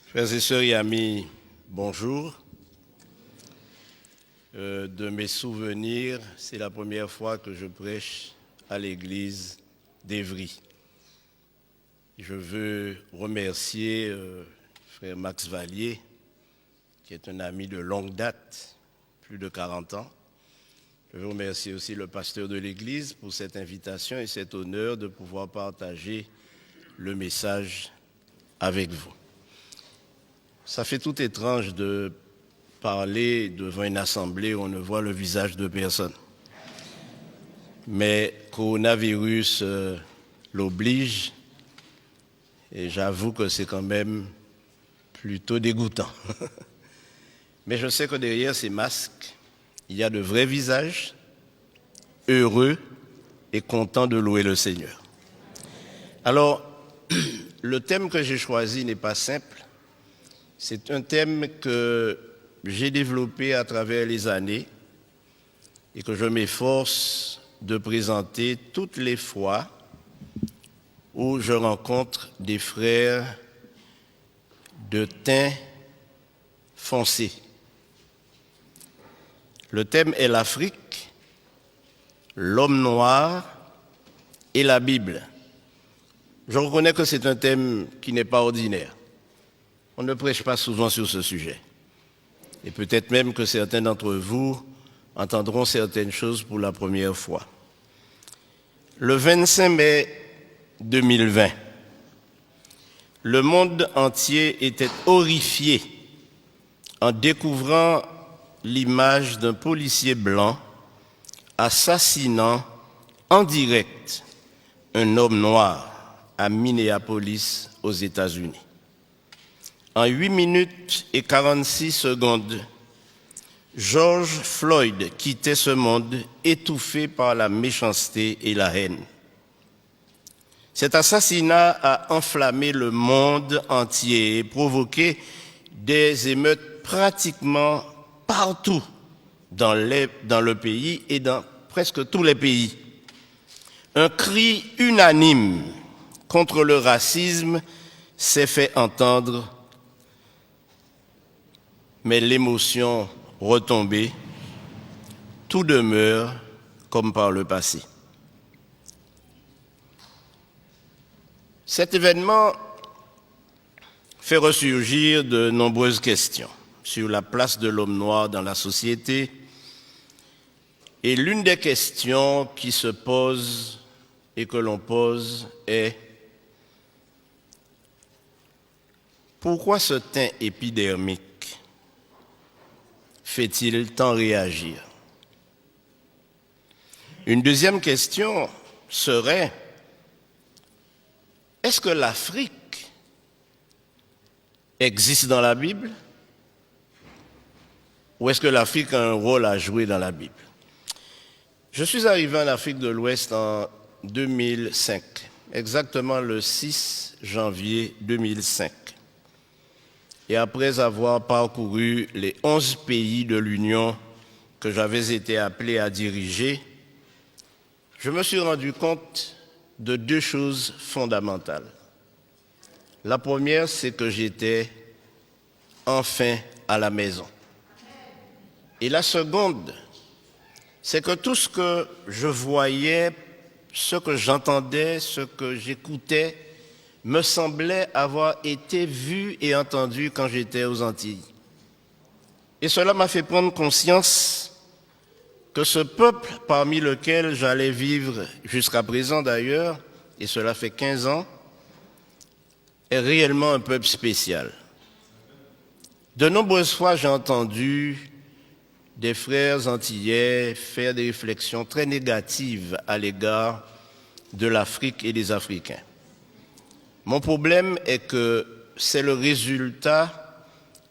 Frères et sœurs et amis, bonjour. De mes souvenirs, c'est la première fois que je prêche à l'église d'Évry. Je veux remercier frère Max Vallier, qui est un ami de longue date, plus de 40 ans. Je veux remercier aussi le pasteur de l'église pour cette invitation et cet honneur de pouvoir partager le message avec vous. Ça fait tout étrange de parler devant une assemblée où on ne voit le visage de personne. Mais coronavirus l'oblige et j'avoue que c'est quand même plutôt dégoûtant. Mais je sais que derrière ces masques, il y a de vrais visages, heureux et contents de louer le Seigneur. Alors, le thème que j'ai choisi n'est pas simple. C'est un thème que j'ai développé à travers les années et que je m'efforce de présenter toutes les fois où je rencontre des frères de teint foncé. Le thème est l'Afrique, l'homme noir et la Bible. Je reconnais que c'est un thème qui n'est pas ordinaire. On ne prêche pas souvent sur ce sujet. Et peut-être même que certains d'entre vous entendront certaines choses pour la première fois. Le 25 mai 2020, le monde entier était horrifié en découvrant l'image d'un policier blanc assassinant en direct un homme noir à Minneapolis, aux États-Unis. En 8 minutes et 46 secondes, George Floyd quittait ce monde étouffé par la méchanceté et la haine. Cet assassinat a enflammé le monde entier et provoqué des émeutes pratiquement partout dans le pays et dans presque tous les pays. Un cri unanime contre le racisme s'est fait entendre, mais l'émotion retombée, tout demeure comme par le passé. Cet événement fait ressurgir de nombreuses questions sur la place de l'homme noir dans la société. Et l'une des questions qui se pose et que l'on pose est: pourquoi ce teint épidermique fait-il tant réagir? Une deuxième question serait: est-ce que l'Afrique existe dans la Bible? Ou est-ce que l'Afrique a un rôle à jouer dans la Bible? Je suis arrivé en Afrique de l'Ouest en 2005, exactement le 6 janvier 2005. Et après avoir parcouru les 11 pays de l'Union que j'avais été appelé à diriger, je me suis rendu compte de deux choses fondamentales. La première, c'est que j'étais enfin à la maison. Et la seconde, c'est que tout ce que je voyais, ce que j'entendais, ce que j'écoutais, me semblait avoir été vu et entendu quand j'étais aux Antilles. Et cela m'a fait prendre conscience que ce peuple parmi lequel j'allais vivre jusqu'à présent d'ailleurs, et cela fait 15 ans, est réellement un peuple spécial. De nombreuses fois, j'ai entendu des frères antillais faire des réflexions très négatives à l'égard de l'Afrique et des Africains. Mon problème est que c'est le résultat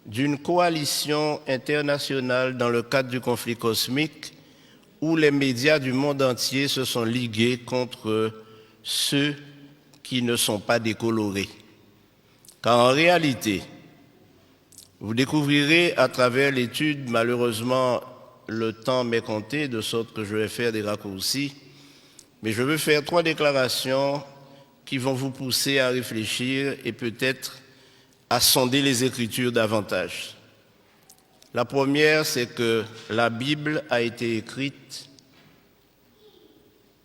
d'une coalition internationale dans le cadre du conflit cosmique où les médias du monde entier se sont ligués contre ceux qui ne sont pas décolorés. Car en réalité, vous découvrirez à travers l'étude, malheureusement le temps m'est compté, de sorte que je vais faire des raccourcis, mais je veux faire 3 déclarations qui vont vous pousser à réfléchir et peut-être à sonder les Écritures davantage. La première, c'est que la Bible a été écrite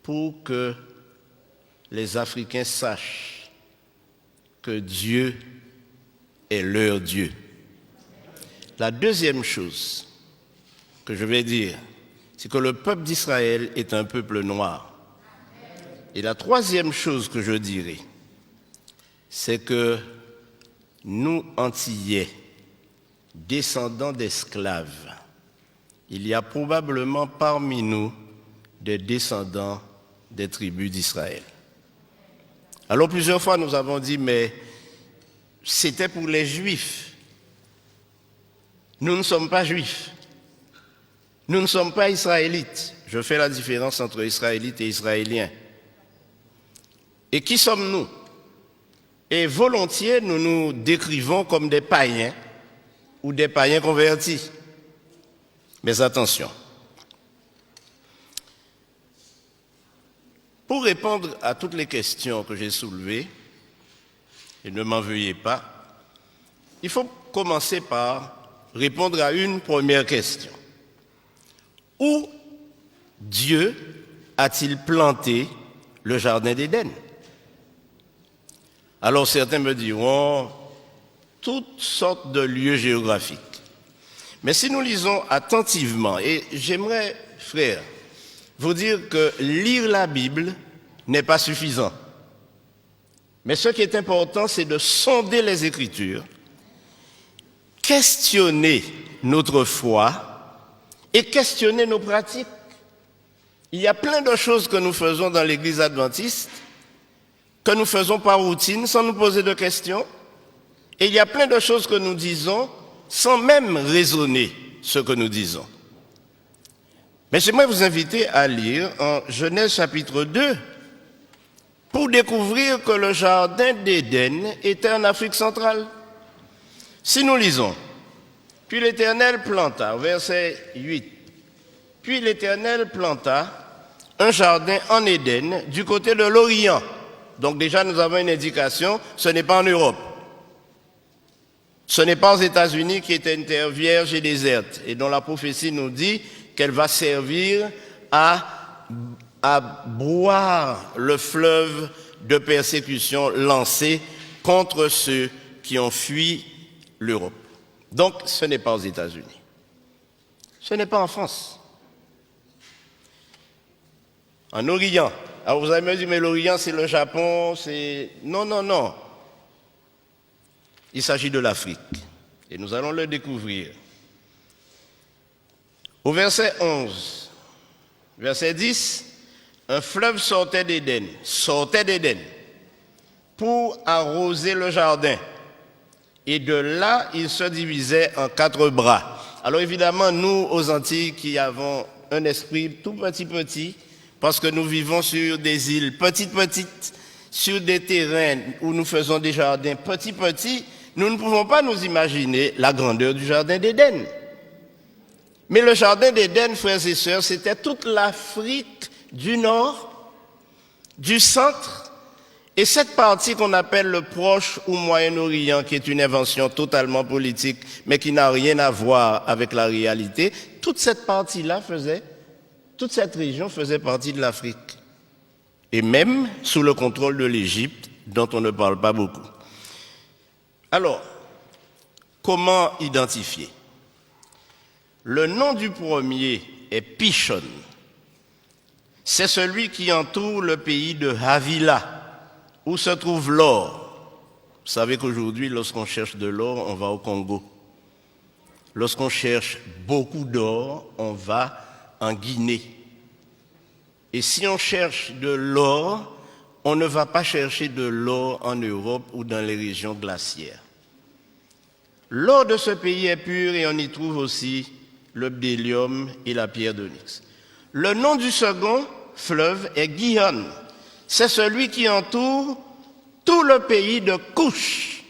pour que les Africains sachent que Dieu est leur Dieu. La deuxième chose que je vais dire, c'est que le peuple d'Israël est un peuple noir. Et la troisième chose que je dirai, c'est que nous, Antillais, descendants d'esclaves, il y a probablement parmi nous des descendants des tribus d'Israël. Alors plusieurs fois nous avons dit, mais c'était pour les Juifs. Nous ne sommes pas Juifs. Nous ne sommes pas Israélites. Je fais la différence entre Israélites et Israéliens. Et qui sommes-nous? Et volontiers, nous nous décrivons comme des païens ou des païens convertis. Mais attention. Pour répondre à toutes les questions que j'ai soulevées, et ne m'en veuillez pas, il faut commencer par répondre à une première question. Où Dieu a-t-il planté le jardin d'Éden? Alors certains me diront toutes sortes de lieux géographiques. Mais si nous lisons attentivement, et j'aimerais, frères, vous dire que lire la Bible n'est pas suffisant. Mais ce qui est important, c'est de sonder les Écritures, questionner notre foi et questionner nos pratiques. Il y a plein de choses que nous faisons dans l'Église adventiste, que nous faisons par routine, sans nous poser de questions. Et il y a plein de choses que nous disons sans même raisonner ce que nous disons. Mais j'aimerais vous inviter à lire en Genèse chapitre 2 pour découvrir que le jardin d'Éden était en Afrique centrale. Si nous lisons, puis l'Éternel planta, verset 8, puis l'Éternel planta un jardin en Éden du côté de l'Orient. Donc déjà nous avons une indication, ce n'est pas en Europe. Ce n'est pas aux États-Unis qui est une terre vierge et déserte et dont la prophétie nous dit qu'elle va servir à boire le fleuve de persécution lancé contre ceux qui ont fui l'Europe. Donc ce n'est pas aux États-Unis. Ce n'est pas en France. En Orient. Alors vous allez me dire, mais l'Orient c'est le Japon, c'est... Non, non, non. Il s'agit de l'Afrique. Et nous allons le découvrir. Au verset 11, verset 10, un fleuve sortait d'Éden, pour arroser le jardin. Et de là, il se divisait en 4 bras. Alors évidemment, nous, aux Antilles, qui avons un esprit tout petit, parce que nous vivons sur des îles petites, sur des terrains où nous faisons des jardins petits, nous ne pouvons pas nous imaginer la grandeur du jardin d'Éden. Mais le jardin d'Éden, frères et sœurs, c'était toute l'Afrique du Nord, du centre, et cette partie qu'on appelle le Proche ou Moyen-Orient, qui est une invention totalement politique, mais qui n'a rien à voir avec la réalité, toute cette partie-là toute cette région faisait partie de l'Afrique. Et même sous le contrôle de l'Égypte, dont on ne parle pas beaucoup. Alors, comment identifier? Le nom du premier est Pishon. C'est celui qui entoure le pays de Havila, où se trouve l'or. Vous savez qu'aujourd'hui, lorsqu'on cherche de l'or, on va au Congo. Lorsqu'on cherche beaucoup d'or, on va en Guinée. Et si on cherche de l'or, on ne va pas chercher de l'or en Europe ou dans les régions glaciaires. L'or de ce pays est pur et on y trouve aussi le bdellium et la pierre d'onyx. Le nom du second fleuve est Gihon. C'est celui qui entoure tout le pays de Couche.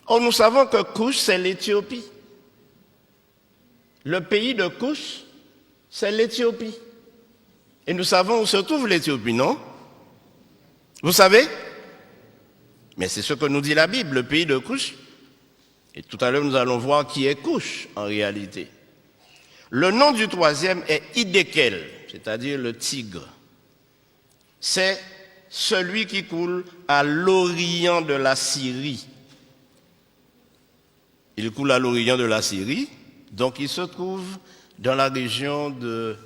Or, nous savons que Couche, c'est l'Éthiopie. Le pays de Couche, c'est l'Éthiopie. Et nous savons où se trouve l'Éthiopie, non? Vous savez? Mais c'est ce que nous dit la Bible, le pays de Couche, Et tout à l'heure, nous allons voir qui est Couche en réalité. Le nom du troisième est Hiddekel, c'est-à-dire le tigre. C'est celui qui coule à l'orient de la Syrie. Il coule à l'orient de la Syrie, donc il se trouve dans la région de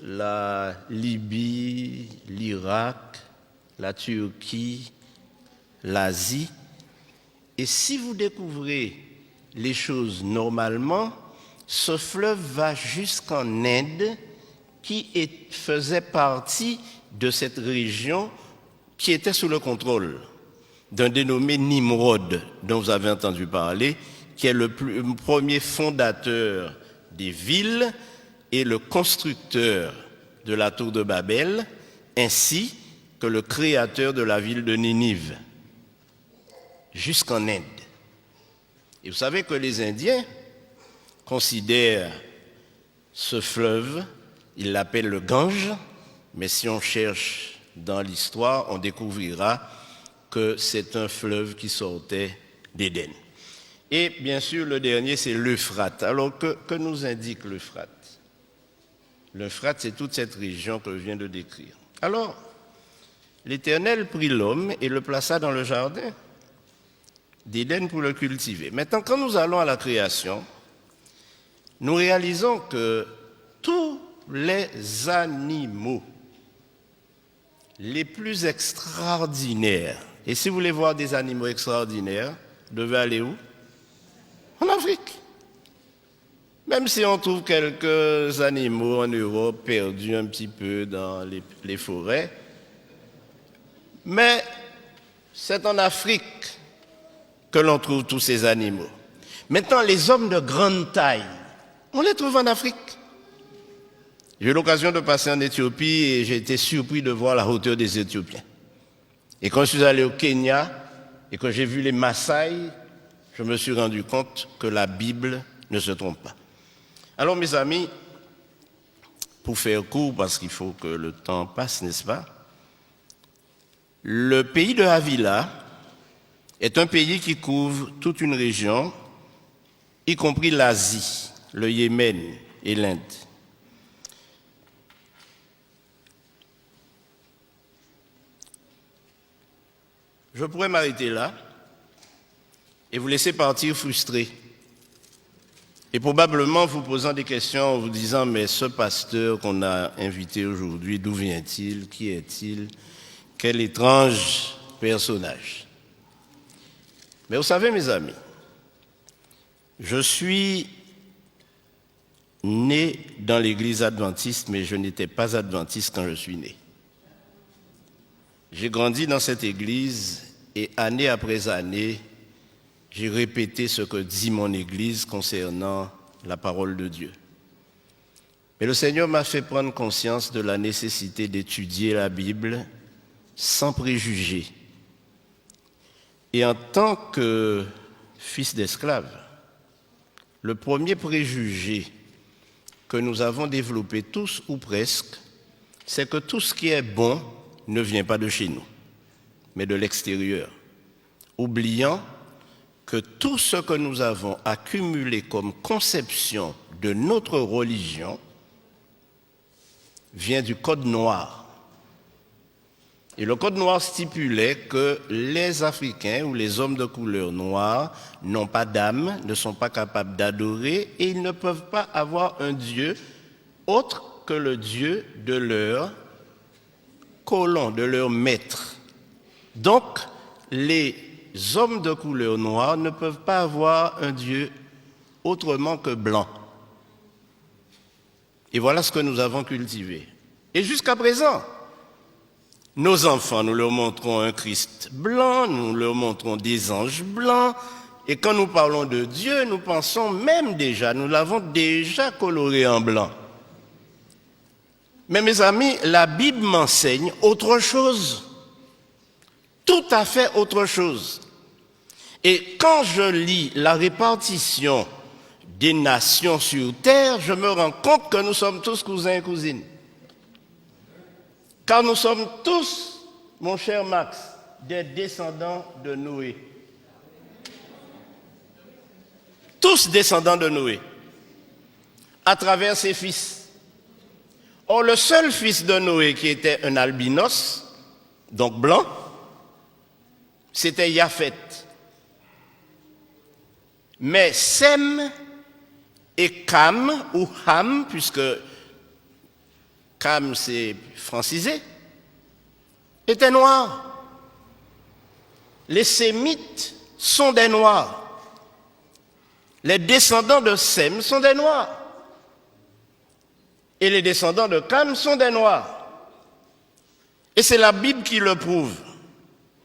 la Libye, l'Irak, la Turquie, l'Asie. Et si vous découvrez les choses normalement, ce fleuve va jusqu'en Inde, faisait partie de cette région qui était sous le contrôle d'un dénommé Nimrod, dont vous avez entendu parler, qui est le premier fondateur des villes et le constructeur de la tour de Babel, ainsi que le créateur de la ville de Ninive, jusqu'en Inde. Et vous savez que les Indiens considèrent ce fleuve, ils l'appellent le Gange, mais si on cherche dans l'histoire, on découvrira que c'est un fleuve qui sortait d'Éden. Et bien sûr, le dernier, c'est l'Euphrate. Alors, que nous indique l'Euphrate? L'Euphrate, c'est toute cette région que je viens de décrire. Alors, l'Éternel prit l'homme et le plaça dans le jardin d'Éden pour le cultiver. Maintenant, quand nous allons à la création, nous réalisons que tous les animaux les plus extraordinaires, et si vous voulez voir des animaux extraordinaires, vous devez aller où? En Afrique. Même si on trouve quelques animaux en Europe perdus un petit peu dans les forêts, mais c'est en Afrique que l'on trouve tous ces animaux. Maintenant, les hommes de grande taille, on les trouve en Afrique. J'ai eu l'occasion de passer en Éthiopie et j'ai été surpris de voir la hauteur des Éthiopiens. Et quand je suis allé au Kenya et que j'ai vu les Maasai, je me suis rendu compte que la Bible ne se trompe pas. Alors mes amis, pour faire court, parce qu'il faut que le temps passe, n'est-ce pas? Le pays de Havila est un pays qui couvre toute une région, y compris l'Asie, le Yémen et l'Inde. Je pourrais m'arrêter là et vous laisser partir frustré. Et probablement vous posant des questions en vous disant, mais ce pasteur qu'on a invité aujourd'hui, d'où vient-il? Qui est-il? Quel étrange personnage. Mais vous savez, mes amis, je suis né dans l'église adventiste, mais je n'étais pas adventiste quand je suis né. J'ai grandi dans cette église et année après année, j'ai répété ce que dit mon église concernant la parole de Dieu. Mais le Seigneur m'a fait prendre conscience de la nécessité d'étudier la Bible sans préjugés. Et en tant que fils d'esclave, le premier préjugé que nous avons développé tous ou presque, c'est que tout ce qui est bon ne vient pas de chez nous, mais de l'extérieur, oubliant que tout ce que nous avons accumulé comme conception de notre religion vient du Code noir. Et le Code noir stipulait que les Africains ou les hommes de couleur noire n'ont pas d'âme, ne sont pas capables d'adorer et ils ne peuvent pas avoir un Dieu autre que le Dieu de leur colon, de leur maître. Donc, les hommes de couleur noire ne peuvent pas avoir un Dieu autrement que blanc. Et voilà ce que nous avons cultivé. Et jusqu'à présent, nos enfants, nous leur montrons un Christ blanc, nous leur montrons des anges blancs, et quand nous parlons de Dieu, nous pensons même déjà, nous l'avons déjà coloré en blanc. Mais mes amis, la Bible m'enseigne autre chose, tout à fait autre chose. Et quand je lis la répartition des nations sur terre, je me rends compte que nous sommes tous cousins et cousines. Car nous sommes tous, mon cher Max, des descendants de Noé. tous descendants de Noé, à travers ses fils. Or, le seul fils de Noé qui était un albinos, donc blanc, c'était Japhet. Mais Sem et Cam, ou Ham, puisque Cam c'est francisé, étaient noirs. Les Sémites sont des noirs. Les descendants de Sem sont des noirs. Et les descendants de Cam sont des noirs. Et c'est la Bible qui le prouve.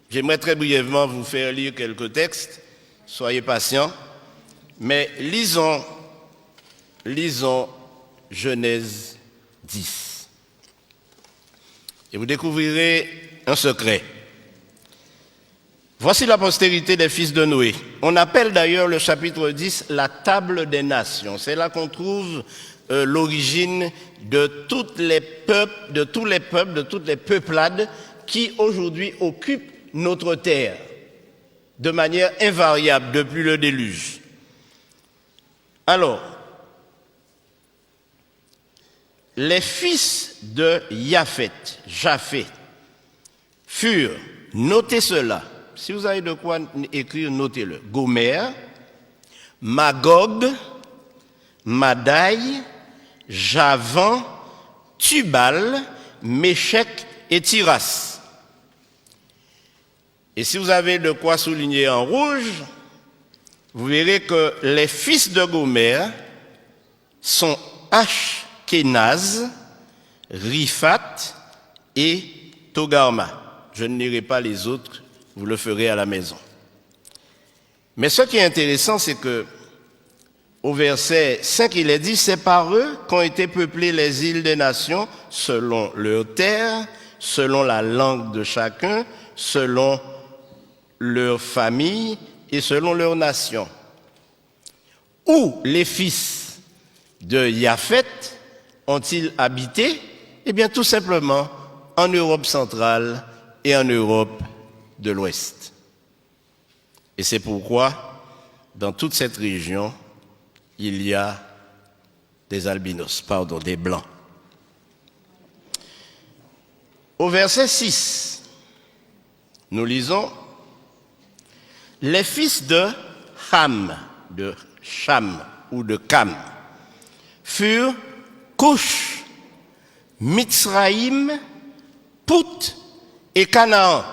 J'aimerais très brièvement vous faire lire quelques textes. Soyez patients. Mais lisons Genèse 10. Et vous découvrirez un secret. Voici la postérité des fils de Noé. On appelle d'ailleurs le chapitre 10 la table des nations. C'est là qu'on trouve l'origine de tous les peuples, de toutes les peuplades qui aujourd'hui occupent notre terre de manière invariable depuis le déluge. Alors, les fils de Japhet, furent, notez cela, si vous avez de quoi écrire, notez-le, Gomer, Magog, Madai, Javan, Tubal, Méchec et Tiras. Et si vous avez de quoi souligner en rouge, vous verrez que les fils de Gomer sont Ashkenaz, Riphat et Togarma. Je ne lirai pas les autres, vous le ferez à la maison. Mais ce qui est intéressant, c'est que au verset 5, il est dit, c'est par eux qu'ont été peuplées les îles des nations selon leur terre, selon la langue de chacun, selon leur famille et selon leur nation. Où les fils de Japhet ont-ils habité? Eh bien, tout simplement en Europe centrale et en Europe de l'Ouest. Et c'est pourquoi, dans toute cette région, il y a des blancs. Au verset 6, nous lisons « Les fils de Ham, de Cham ou de Cam, furent Cush, Mitzraïm, Pout et Canaan. »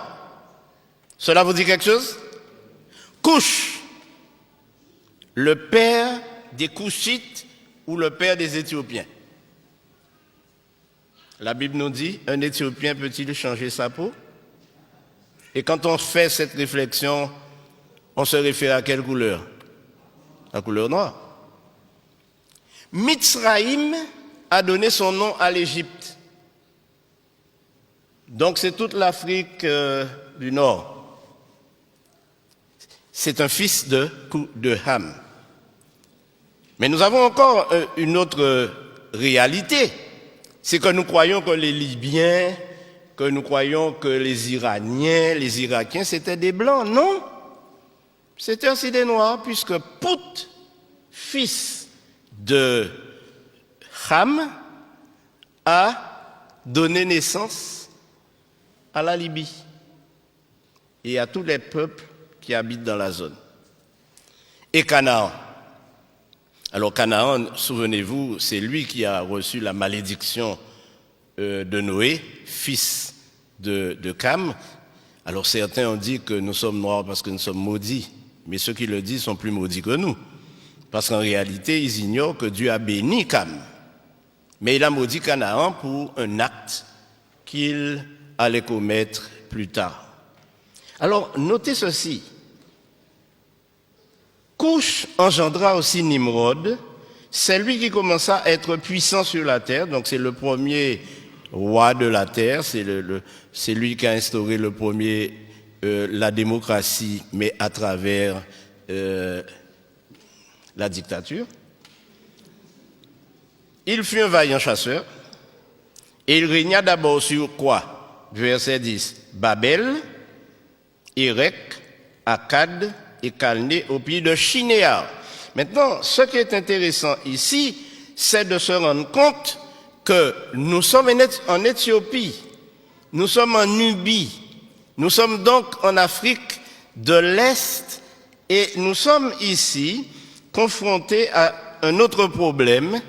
Cela vous dit quelque chose? Cush, le père des Cushites ou le père des Éthiopiens. La Bible nous dit, un Éthiopien peut-il changer sa peau? Et quand on fait cette réflexion, on se réfère à quelle couleur? La couleur noire. Mitzraïm a donné son nom à l'Égypte. Donc c'est toute l'Afrique du Nord. C'est un fils de Ham. Mais nous avons encore une autre réalité. C'est que nous croyons que les Libyens, que nous croyons que les Iraniens, les Irakiens, c'était des Blancs. Non, c'était aussi des Noirs, puisque Pout, fils de Ham, a donné naissance à la Libye et à tous les peuples qui habitent dans la zone. Et Canaan. Alors Canaan, souvenez-vous, c'est lui qui a reçu la malédiction de Noé, fils de Cam. Alors certains ont dit que nous sommes noirs parce que nous sommes maudits, mais ceux qui le disent sont plus maudits que nous. Parce qu'en réalité, ils ignorent que Dieu a béni Cam. Mais il a maudit Canaan pour un acte qu'il allait commettre plus tard. Alors, notez ceci. Cush engendra aussi Nimrod. C'est lui qui commença à être puissant sur la terre. Donc, c'est le premier roi de la terre. C'est lui qui a instauré le premier la démocratie, mais à travers la dictature. Il fut un vaillant chasseur. Et il régna d'abord sur quoi? Verset 10. Babel, Érec, Akkad et Calné au pays de Shinéar. Maintenant, ce qui est intéressant ici, c'est de se rendre compte que nous sommes en Éthiopie, nous sommes en Nubie, nous sommes donc en Afrique de l'Est et nous sommes ici confrontés à un autre problème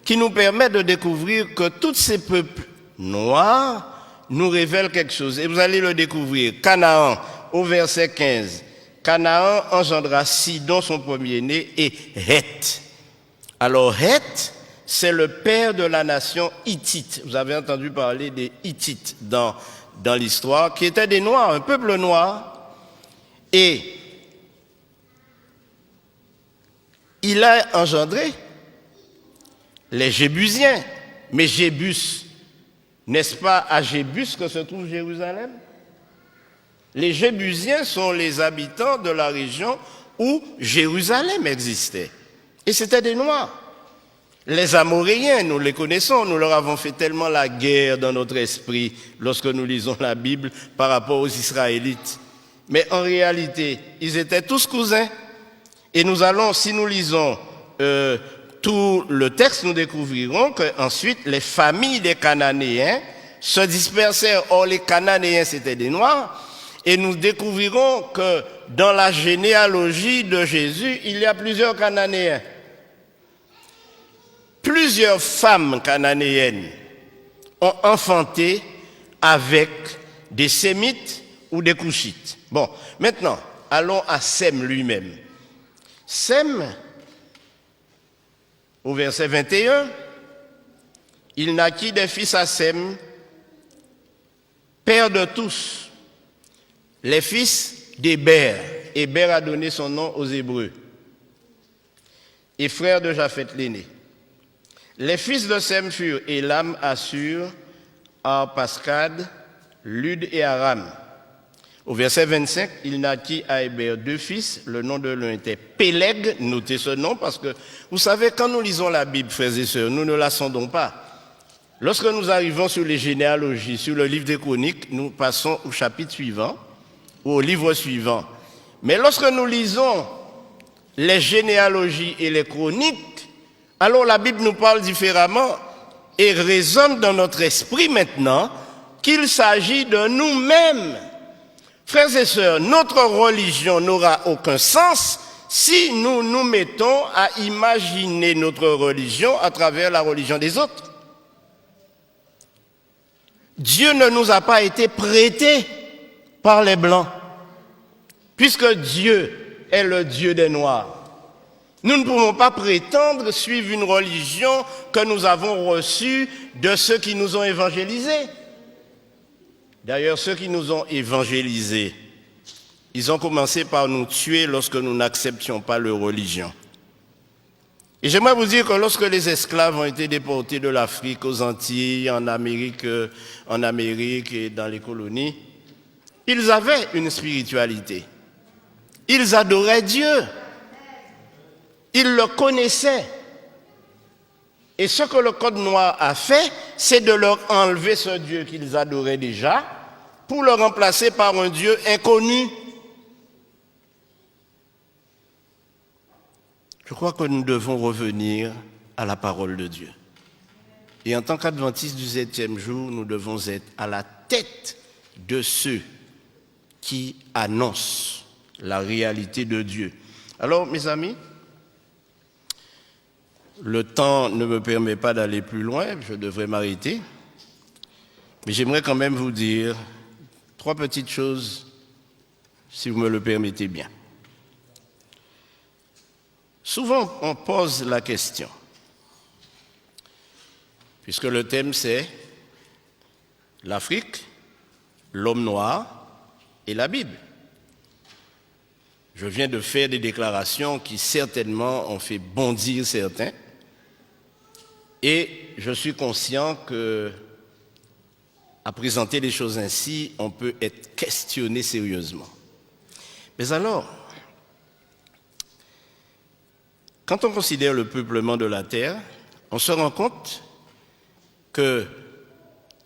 qui nous permet de découvrir que tous ces peuples noirs nous révèlent quelque chose. Et vous allez le découvrir. Canaan, au verset 15. Canaan engendra Sidon, son premier-né, et Heth. Alors Heth, c'est le père de la nation hittite. Vous avez entendu parler des Hittites dans l'histoire, qui étaient des Noirs, un peuple noir. Et il a engendré les Jébusiens. Mais Jébus, n'est-ce pas à Jébus que se trouve Jérusalem? Les Jébusiens sont les habitants de la région où Jérusalem existait. Et c'était des Noirs. Les Amoréens, nous les connaissons, nous leur avons fait tellement la guerre dans notre esprit lorsque nous lisons la Bible par rapport aux Israélites. Mais en réalité, ils étaient tous cousins. Et nous allons, si nous lisons tout le texte, nous découvrirons qu'ensuite les familles des Cananéens se dispersèrent. Or, les Cananéens, c'était des Noirs. Et nous découvrirons que dans la généalogie de Jésus, il y a plusieurs Cananéens. Plusieurs femmes cananéennes ont enfanté avec des Sémites ou des Couchites. Bon, maintenant, allons à Sem lui-même. Sem, au verset 21, il naquit des fils à Sem, père de tous, les fils d'Héber. Héber a donné son nom aux Hébreux, et frère de Japheth l'aîné. Les fils de Sem furent Élam, Assur, Arpascad, Lud et Aram. Au verset 25, il naquit à Héber deux fils. Le nom de l'un était Péleg. Notez ce nom parce que, vous savez, quand nous lisons la Bible, frères et sœurs, nous ne la sondons pas. Lorsque nous arrivons sur les généalogies, sur le livre des Chroniques, nous passons au chapitre suivant ou au livre suivant. Mais lorsque nous lisons les généalogies et les chroniques, alors la Bible nous parle différemment et résonne dans notre esprit maintenant qu'il s'agit de nous-mêmes. Frères et sœurs, notre religion n'aura aucun sens si nous nous mettons à imaginer notre religion à travers la religion des autres. Dieu ne nous a pas été prêté par les Blancs, puisque Dieu est le Dieu des Noirs. Nous ne pouvons pas prétendre suivre une religion que nous avons reçue de ceux qui nous ont évangélisés. D'ailleurs, ceux qui nous ont évangélisés, ils ont commencé par nous tuer lorsque nous n'acceptions pas leur religion. Et j'aimerais vous dire que lorsque les esclaves ont été déportés de l'Afrique aux Antilles, en Amérique et dans les colonies, ils avaient une spiritualité. Ils adoraient Dieu. Ils le connaissaient. Et ce que le Code noir a fait, c'est de leur enlever ce Dieu qu'ils adoraient déjà pour le remplacer par un Dieu inconnu. Je crois que nous devons revenir à la parole de Dieu. Et en tant qu'adventistes du 7e jour, nous devons être à la tête de ceux qui annoncent la réalité de Dieu. Alors, mes amis, le temps ne me permet pas d'aller plus loin, je devrais m'arrêter. Mais j'aimerais quand même vous dire 3 petites choses, si vous me le permettez bien. Souvent, on pose la question, puisque le thème c'est l'Afrique, l'homme noir et la Bible. Je viens de faire des déclarations qui certainement ont fait bondir certains. Et je suis conscient que, à présenter les choses ainsi, on peut être questionné sérieusement. Mais alors, quand on considère le peuplement de la terre, on se rend compte que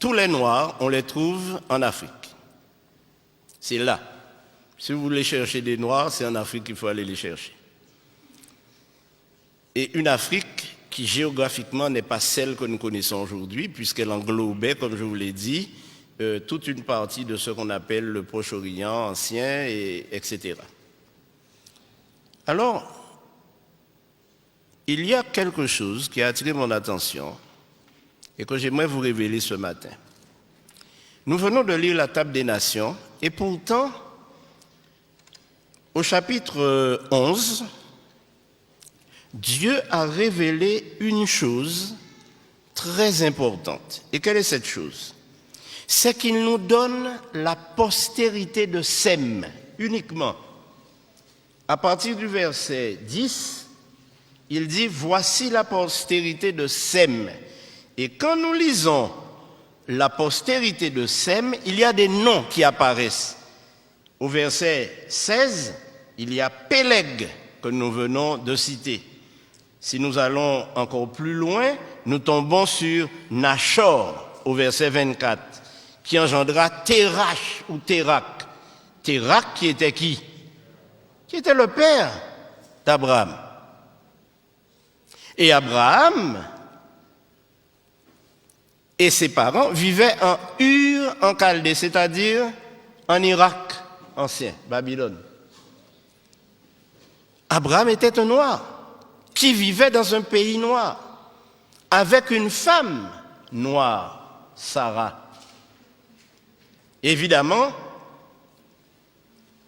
tous les Noirs, on les trouve en Afrique. C'est là. Si vous voulez chercher des Noirs, c'est en Afrique qu'il faut aller les chercher. et une Afrique qui géographiquement n'est pas celle que nous connaissons aujourd'hui, puisqu'elle englobait, comme je vous l'ai dit, toute une partie de ce qu'on appelle le Proche-Orient ancien, etc. Alors, il y a quelque chose qui a attiré mon attention et que j'aimerais vous révéler ce matin. Nous venons de lire la Table des Nations et pourtant, au chapitre 11, Dieu a révélé une chose très importante. Et quelle est cette chose? C'est qu'il nous donne la postérité de Sem uniquement. À partir du verset 10, il dit « Voici la postérité de Sem ». Et quand nous lisons la postérité de Sem, il y a des noms qui apparaissent. Au verset 16, il y a Péleg que nous venons de citer. Si nous allons encore plus loin, nous tombons sur Nachor au verset 24, qui engendra Térach ou Térak. Térak qui était qui? Qui était le père d'Abraham. Et Abraham et ses parents vivaient en Ur en Chaldée, c'est-à-dire en Irak ancien, Babylone. Abraham était un noir qui vivait dans un pays noir avec une femme noire, Sarah. Évidemment,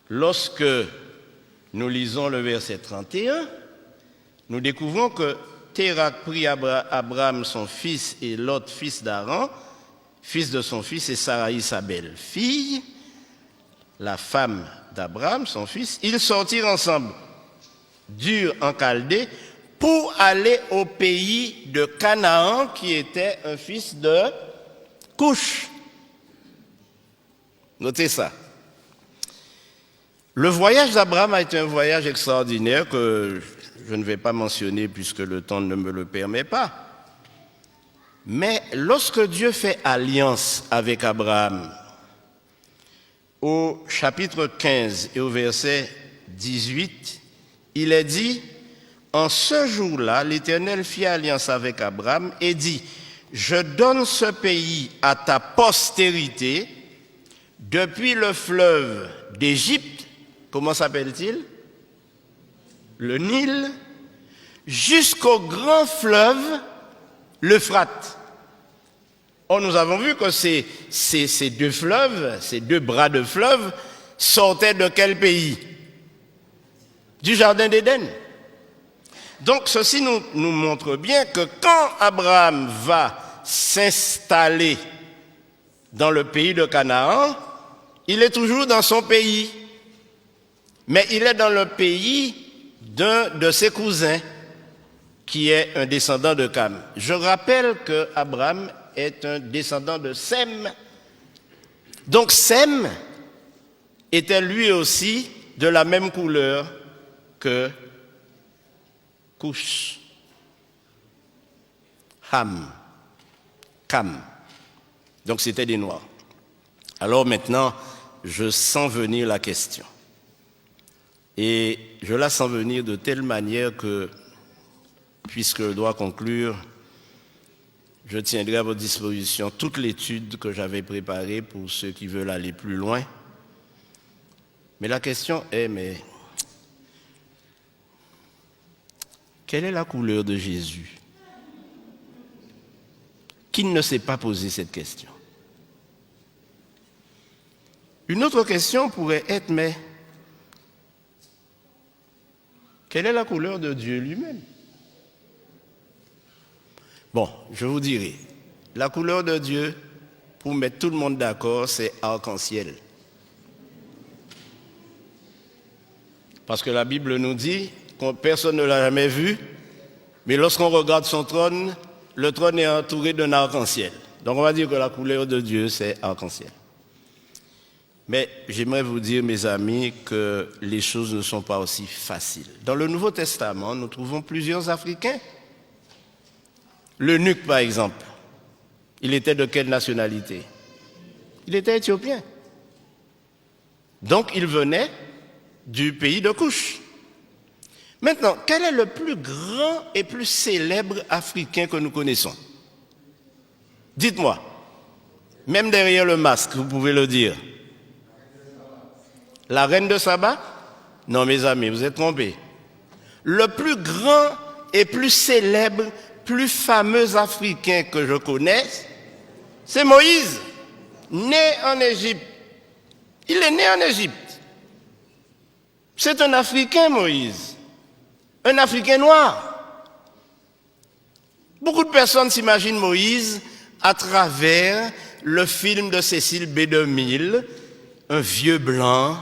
lorsque nous lisons le verset 31, nous découvrons que Térak prit Abraham son fils et Lot fils d'Aaron, fils de son fils, et Sarai sa belle-fille, la femme d'Abraham, son fils. Ils sortirent ensemble d'Ur en Chaldée pour aller au pays de Canaan, qui était un fils de Couche. Notez ça. Le voyage d'Abraham a été un voyage extraordinaire que je ne vais pas mentionner puisque le temps ne me le permet pas. Mais lorsque Dieu fait alliance avec Abraham, au chapitre 15 et au verset 18, il est dit « En ce jour-là, l'Éternel fit alliance avec Abraham et dit « Je donne ce pays à ta postérité depuis le fleuve d'Égypte. » Comment s'appelle-t-il? Le Nil, jusqu'au grand fleuve, l'Euphrate. Or, nous avons vu que ces deux fleuves, ces deux bras de fleuve, sortaient de quel pays? Du Jardin d'Éden. Donc, ceci nous montre bien que quand Abraham va s'installer dans le pays de Canaan, il est toujours dans son pays. Mais il est dans le pays d'un de ses cousins, qui est un descendant de Cam. Je rappelle que Abraham est un descendant de Sem. Donc Sem était lui aussi de la même couleur que Couche, Ham, Cam. Donc c'était des Noirs. Alors maintenant, je sens venir la question. Et je la sens venir de telle manière que, puisque je dois conclure, je tiendrai à votre disposition toute l'étude que j'avais préparée pour ceux qui veulent aller plus loin. Mais la question est, mais quelle est la couleur de Jésus? Qui ne s'est pas posé cette question? Une autre question pourrait être, mais quelle est la couleur de Dieu lui-même? Bon, je vous dirai, la couleur de Dieu, pour mettre tout le monde d'accord, c'est arc-en-ciel. Parce que la Bible nous dit que personne ne l'a jamais vu, mais lorsqu'on regarde son trône, le trône est entouré d'un arc-en-ciel. Donc on va dire que la couleur de Dieu, c'est arc-en-ciel. Mais j'aimerais vous dire, mes amis, que les choses ne sont pas aussi faciles. Dans le Nouveau Testament, nous trouvons plusieurs Africains. L'eunuque, par exemple, il était de quelle nationalité? Il était éthiopien. Donc, il venait du pays de Couche. Maintenant, quel est le plus grand et plus célèbre Africain que nous connaissons? Dites-moi. Même derrière le masque, vous pouvez le dire. La reine de Saba? Non, mes amis, vous êtes trompés. Le plus grand et plus célèbre, plus fameux Africain que je connaisse, c'est Moïse, né en Égypte. Il est né en Égypte. C'est un Africain, Moïse. Un Africain noir. Beaucoup de personnes s'imaginent Moïse à travers le film de Cécile B2000, un vieux blanc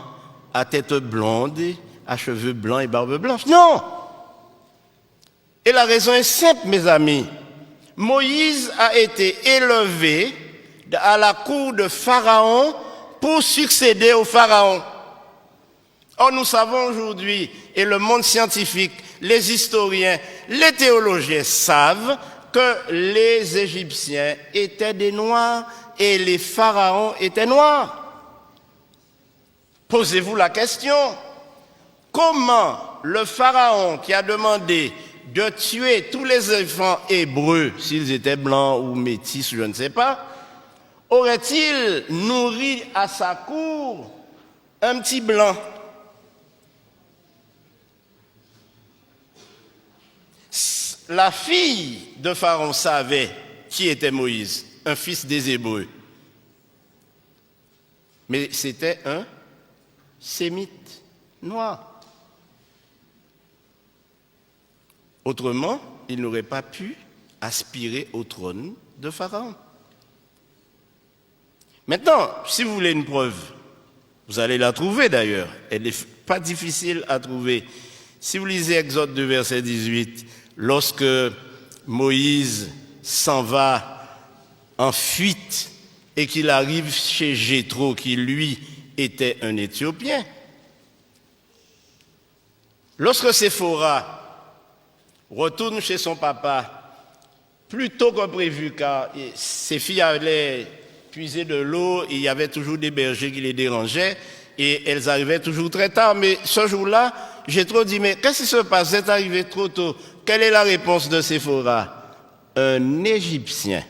à tête blonde, à cheveux blancs et barbe blanche. Non! Et la raison est simple, mes amis. Moïse a été élevé à la cour de Pharaon pour succéder au Pharaon. Or, nous savons aujourd'hui, et le monde scientifique, les historiens, les théologiens savent que les Égyptiens étaient des Noirs et les pharaons étaient noirs. Posez-vous la question, comment le pharaon qui a demandé de tuer tous les enfants hébreux, s'ils étaient blancs ou métis, je ne sais pas, aurait-il nourri à sa cour un petit blanc? La fille de Pharaon savait qui était Moïse, un fils des Hébreux. Mais c'était un sémite noir. Autrement, il n'aurait pas pu aspirer au trône de Pharaon. Maintenant, si vous voulez une preuve, vous allez la trouver d'ailleurs. Elle n'est pas difficile à trouver. Si vous lisez Exode 2, verset 18, lorsque Moïse s'en va en fuite et qu'il arrive chez Jéthro, qui lui était un Éthiopien, lorsque Séphora retourne chez son papa, plus tôt que prévu, car ses filles allaient puiser de l'eau, et il y avait toujours des bergers qui les dérangeaient, et elles arrivaient toujours très tard. Mais ce jour-là, Jéthro dit, mais qu'est-ce qui se passe? Vous êtes arrivé trop tôt. Quelle est la réponse de Séphora? Un Égyptien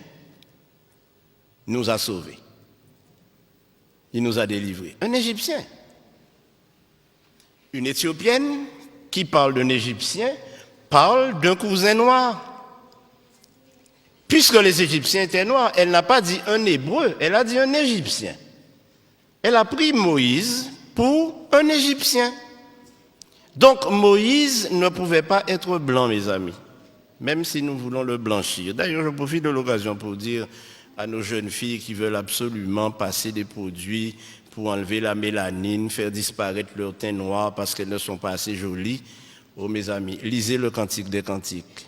nous a sauvés. Il nous a délivrés. Un Égyptien. Une Éthiopienne qui parle d'un Égyptien parle d'un cousin noir. Puisque les Égyptiens étaient noirs, elle n'a pas dit un Hébreu, elle a dit un Égyptien. Elle a pris Moïse pour un Égyptien. Donc Moïse ne pouvait pas être blanc, mes amis, même si nous voulons le blanchir. D'ailleurs, je profite de l'occasion pour dire à nos jeunes filles qui veulent absolument passer des produits pour enlever la mélanine, faire disparaître leur teint noir parce qu'elles ne sont pas assez jolies. Oh mes amis, lisez le Cantique des Cantiques.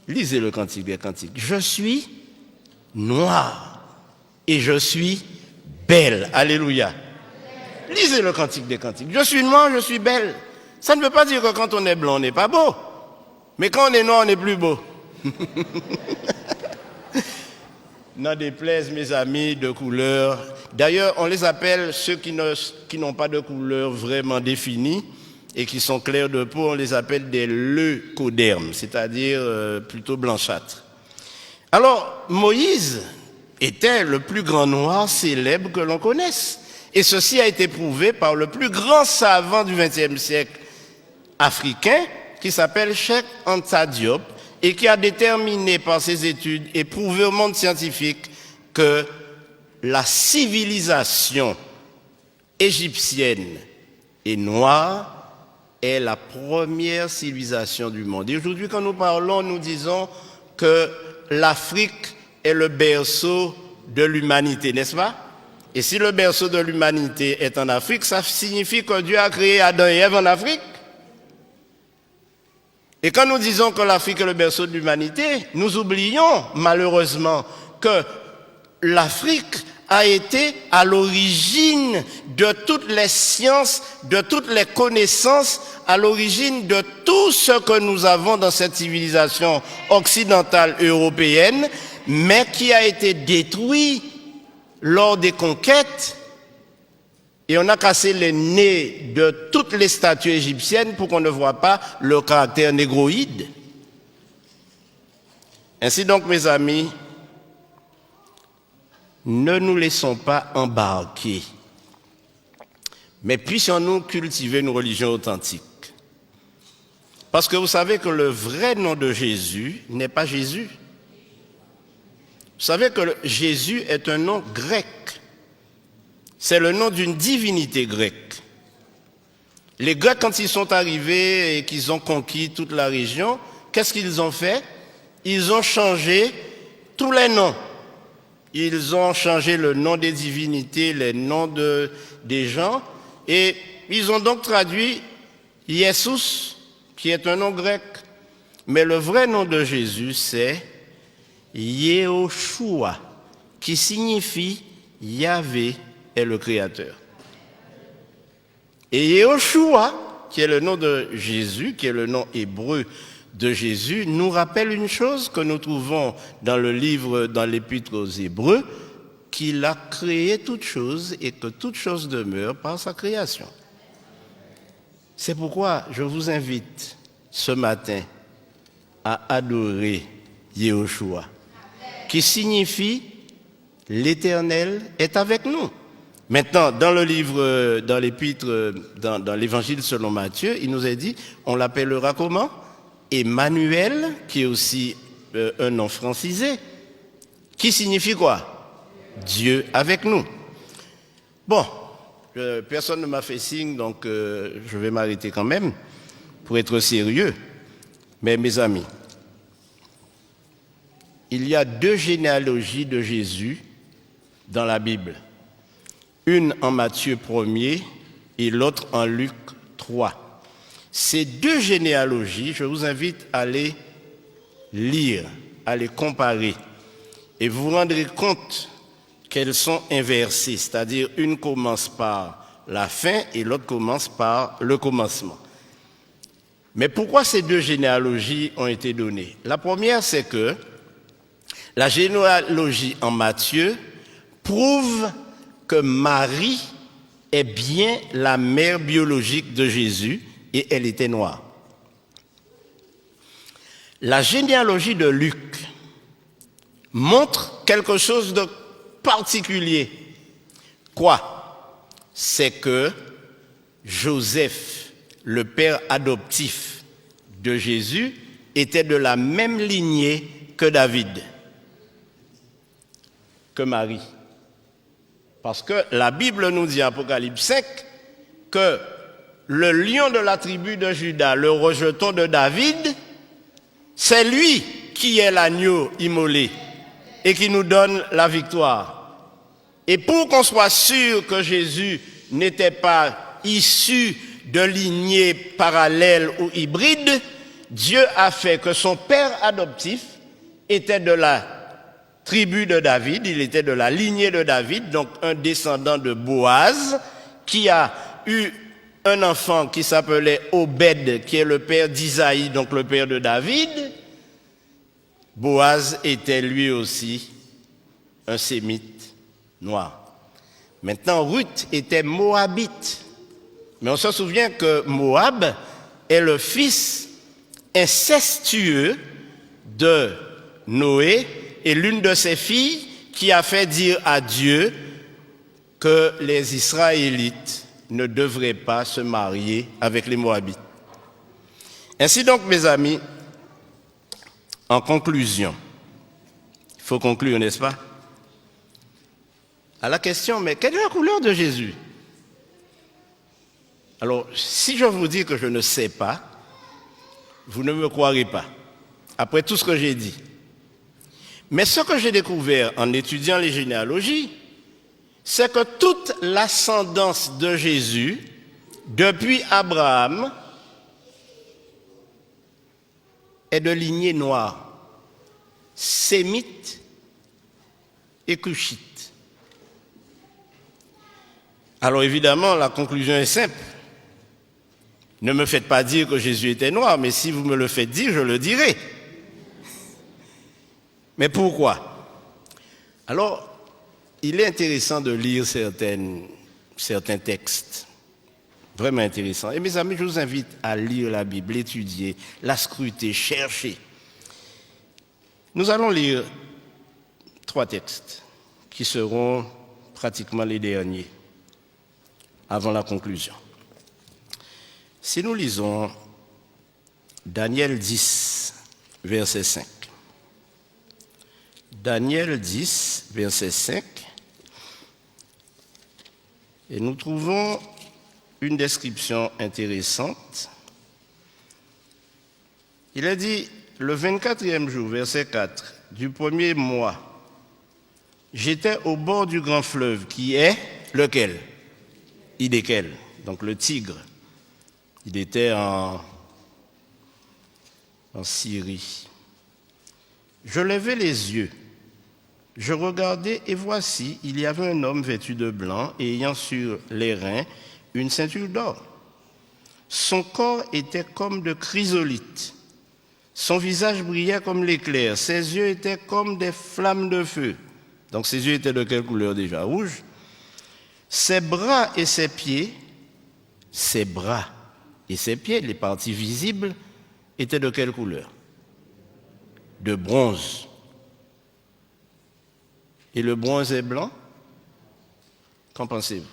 Lisez le Cantique des Cantiques. Je suis noire et je suis belle. Alléluia. Lisez le Cantique des Cantiques. Je suis noire, je suis belle. Ça ne veut pas dire que quand on est blanc, on n'est pas beau. Mais quand on est noir, on est plus beau. N'en déplaise, mes amis, de couleur. D'ailleurs, on les appelle ceux qui n'ont pas de couleur vraiment définie et qui sont clairs de peau, on les appelle des leucodermes, c'est-à-dire plutôt blanchâtres. Alors, Moïse était le plus grand noir célèbre que l'on connaisse. Et ceci a été prouvé par le plus grand savant du XXe siècle africain, qui s'appelle Cheikh Anta Diop, et qui a déterminé par ses études et prouvé au monde scientifique que la civilisation égyptienne et noire est la première civilisation du monde. Et aujourd'hui, quand nous parlons, nous disons que l'Afrique est le berceau de l'humanité, n'est-ce pas? Et si le berceau de l'humanité est en Afrique, ça signifie que Dieu a créé Adam et Ève en Afrique. Et quand nous disons que l'Afrique est le berceau de l'humanité, nous oublions malheureusement que l'Afrique a été à l'origine de toutes les sciences, de toutes les connaissances, à l'origine de tout ce que nous avons dans cette civilisation occidentale européenne, mais qui a été détruit lors des conquêtes Et on a cassé les nez de toutes les statues égyptiennes pour qu'on ne voit pas le caractère négroïde. Ainsi donc, mes amis, ne nous laissons pas embarquer, mais puissions-nous cultiver une religion authentique. Parce que vous savez que le vrai nom de Jésus n'est pas Jésus. Vous savez que Jésus est un nom grec. C'est le nom d'une divinité grecque. Les Grecs, quand ils sont arrivés et qu'ils ont conquis toute la région, qu'est-ce qu'ils ont fait? Ils ont changé tous les noms. Ils ont changé le nom des divinités, les noms des gens, et ils ont donc traduit Jesus, qui est un nom grec. Mais le vrai nom de Jésus, c'est Yehoshua, qui signifie Yahvé est le Créateur. Et Yehoshua, qui est le nom de Jésus, qui est le nom hébreu de Jésus, nous rappelle une chose que nous trouvons dans le livre, dans l'Épître aux Hébreux, qu'il a créé toutes choses et que toutes choses demeurent par sa création. C'est pourquoi je vous invite ce matin à adorer Yehoshua, qui signifie l'Éternel est avec nous. Maintenant, dans le livre, dans l'Épître, dans l'Évangile selon Matthieu, il nous est dit, on l'appellera comment? Emmanuel, qui est aussi un nom francisé, qui signifie quoi? Dieu avec nous. Bon, personne ne m'a fait signe, donc je vais m'arrêter quand même pour être sérieux. Mais mes amis, il y a deux généalogies de Jésus dans la Bible. Une en Matthieu 1er et l'autre en Luc 3. Ces deux généalogies, je vous invite à les lire, à les comparer. Et vous vous rendrez compte qu'elles sont inversées, c'est-à-dire une commence par la fin et l'autre commence par le commencement. Mais pourquoi ces deux généalogies ont été données? La première, c'est que la généalogie en Matthieu prouve que Marie est bien la mère biologique de Jésus et elle était noire. La généalogie de Luc montre quelque chose de particulier. Quoi? C'est que Joseph, le père adoptif de Jésus, était de la même lignée que David, que Marie. Parce que la Bible nous dit, Apocalypse 5, que le lion de la tribu de Juda, le rejeton de David, c'est lui qui est l'agneau immolé et qui nous donne la victoire. Et pour qu'on soit sûr que Jésus n'était pas issu de lignée parallèle ou hybride, Dieu a fait que son père adoptif était de la tribu de David, il était de la lignée de David, donc un descendant de Boaz, qui a eu un enfant qui s'appelait Obed, qui est le père d'Isaïe, donc le père de David. Boaz était lui aussi un sémite noir. Maintenant, Ruth était moabite. Mais on se souvient que Moab est le fils incestueux de Noé et l'une de ses filles qui a fait dire à Dieu que les Israélites ne devraient pas se marier avec les Moabites. Ainsi donc, mes amis, en conclusion, il faut conclure, n'est-ce pas? À la question, mais quelle est la couleur de Jésus? Alors, si je vous dis que je ne sais pas, vous ne me croirez pas, après tout ce que j'ai dit. Mais ce que j'ai découvert en étudiant les généalogies, c'est que toute l'ascendance de Jésus, depuis Abraham, est de lignée noire, sémite et cushite. Alors évidemment, la conclusion est simple. Ne me faites pas dire que Jésus était noir, mais si vous me le faites dire, je le dirai. Mais pourquoi? Alors, il est intéressant de lire certaines certains textes vraiment intéressants. Et mes amis, je vous invite à lire la Bible, l'étudier, la scruter, chercher. Nous allons lire 3 textes qui seront pratiquement les derniers avant la conclusion. Si nous lisons Daniel 10, verset 5. Daniel 10, verset 5. Et nous trouvons une description intéressante. Il est dit, le 24e jour, verset 4, du premier mois, j'étais au bord du grand fleuve qui est lequel? Hidékel, donc le Tigre. Il était en Syrie. Je levai les yeux, je regardais et voici, il y avait un homme vêtu de blanc et ayant sur les reins une ceinture d'or. Son corps était comme de chrysolite, son visage brillait comme l'éclair, ses yeux étaient comme des flammes de feu. Donc ses yeux étaient de quelle couleur déjà? Rouge. Ses bras et ses pieds, ses bras et ses pieds, les parties visibles, étaient de quelle couleur? De bronze. Et le bronze est blanc? Qu'en pensez-vous?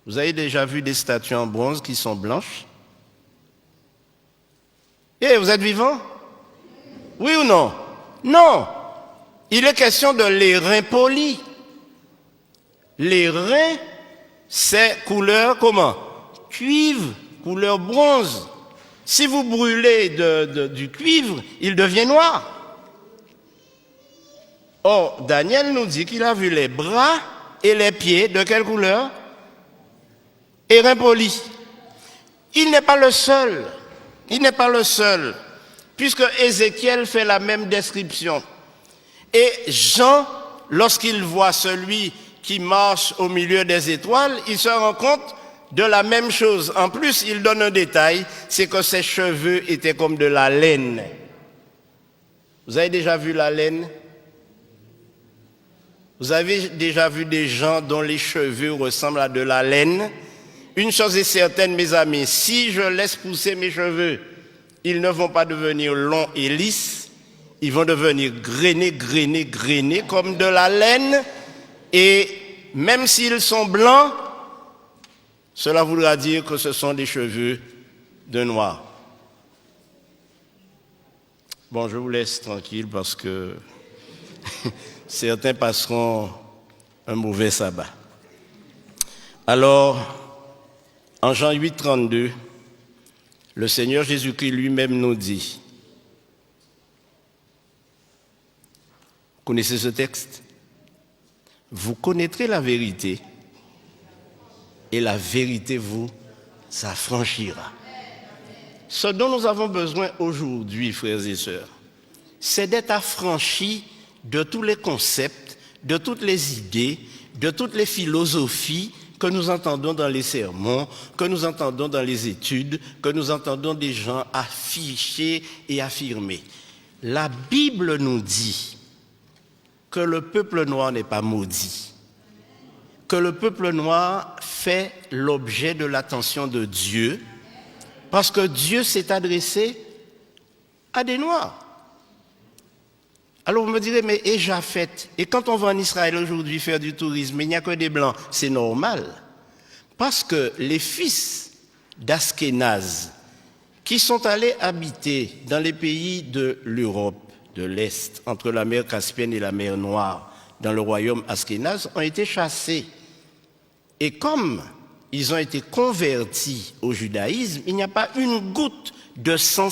Vous avez déjà vu des statues en bronze qui sont blanches? Eh, vous êtes vivant? Oui ou non? Non! Il est question de l'airain poli. L'airain, c'est couleur comment? Cuivre, couleur bronze. Si vous brûlez du cuivre, il devient noir. Or, Daniel nous dit qu'il a vu les bras et les pieds de quelle couleur? Airain poli. Il n'est pas le seul. Il n'est pas le seul. Puisque Ézéchiel fait la même description. Et Jean, lorsqu'il voit celui qui marche au milieu des étoiles, il se rend compte de la même chose. En plus, il donne un détail, c'est que ses cheveux étaient comme de la laine. Vous avez déjà vu la laine? Vous avez déjà vu des gens dont les cheveux ressemblent à de la laine? Une chose est certaine, mes amis, si je laisse pousser mes cheveux, ils ne vont pas devenir longs et lisses, ils vont devenir grainés comme de la laine. Et même s'ils sont blancs, cela voudra dire que ce sont des cheveux de noir. Bon, je vous laisse tranquille parce que certains passeront un mauvais sabbat. Alors, en Jean 8, 32, le Seigneur Jésus-Christ lui-même nous dit, vous connaissez ce texte? Vous connaîtrez la vérité et la vérité vous affranchira. Ce dont nous avons besoin aujourd'hui, frères et sœurs, c'est d'être affranchis de tous les concepts, de toutes les idées, de toutes les philosophies que nous entendons dans les sermons, que nous entendons dans les études, que nous entendons des gens afficher et affirmer. La Bible nous dit que le peuple noir n'est pas maudit, que le peuple noir fait l'objet de l'attention de Dieu, parce que Dieu s'est adressé à des Noirs. Alors vous me direz, mais et Japheth? Et quand on va en Israël aujourd'hui faire du tourisme, il n'y a que des Blancs, c'est normal. Parce que les fils d'Askénaz, qui sont allés habiter dans les pays de l'Europe, de l'Est, entre la mer Caspienne et la mer Noire, dans le royaume Askénaz, ont été chassés. Et comme ils ont été convertis au judaïsme, il n'y a pas une goutte de sang